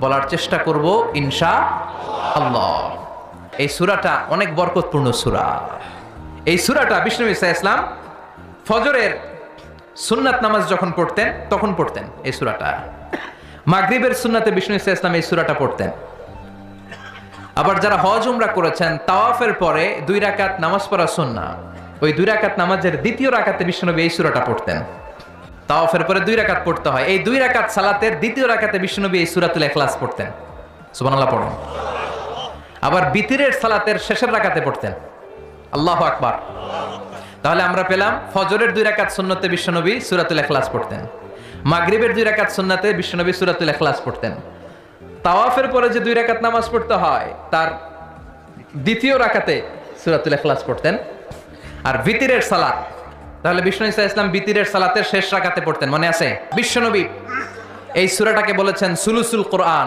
বলার চেষ্টা করব ইনশাআল্লাহ। এই সূরাটা অনেক বরকতপূর্ণ সূরা। এই সূরাটা বিষ্ণু ঈসা ইসলাম ফজরের সুন্নাত নামাজ যখন পড়তেন তখন পড়তেন এই সূরাটা। মাগরিবের সুন্নাতে বিষ্ণু ঈসা ইসলাম এই সূরাটা পড়তেন। আবার যারা হজ উমরা করেছেন তাওয়াফের পরে 2 রাকাত নামাজ পড়া সুন্নাহ, ওই 2 রাকাত নামাজের দ্বিতীয় রাকাতে বিষ্ণুনবী এই সূরাটা পড়তেন। তাওয়াফের পরে 2 রাকাত পড়তে হয়, এই 2 রাকাত সালাতের দ্বিতীয় রাকাতে বিষ্ণুনবী এই সূরাতুল ইখলাস পড়তেন। সুবহানাল্লাহ পড়ুন। আবার বিতিরের সালাতের শেষের রাকাতে পড়তেন। আল্লাহু আকবার। তাহলে আমরা পেলাম ফজরের 2 রাকাত সুন্নতে বিষ্ণুনবী সূরাতুল ইখলাস পড়তেন, মাগরিবের 2 রাকাত সুন্নাতে বিষ্ণুনবী সূরাতুল ইখলাস পড়তেন। তাওয়াফের পরে যে 2 রাকাত নামাজ পড়তে হয় তার দ্বিতীয় রাকাতে সূরাতুল ইখলাস পড়তেন। আর বিতিরের সালাত, তাহলে বিষ্ণু ঈসা ইসলাম বিতিরের সালাতের শেষ রাকাতে পড়তেন, মনে আছে? বিশ্বনবী এই সূরাটাকে বলেছেন সুলুসুল কোরআন।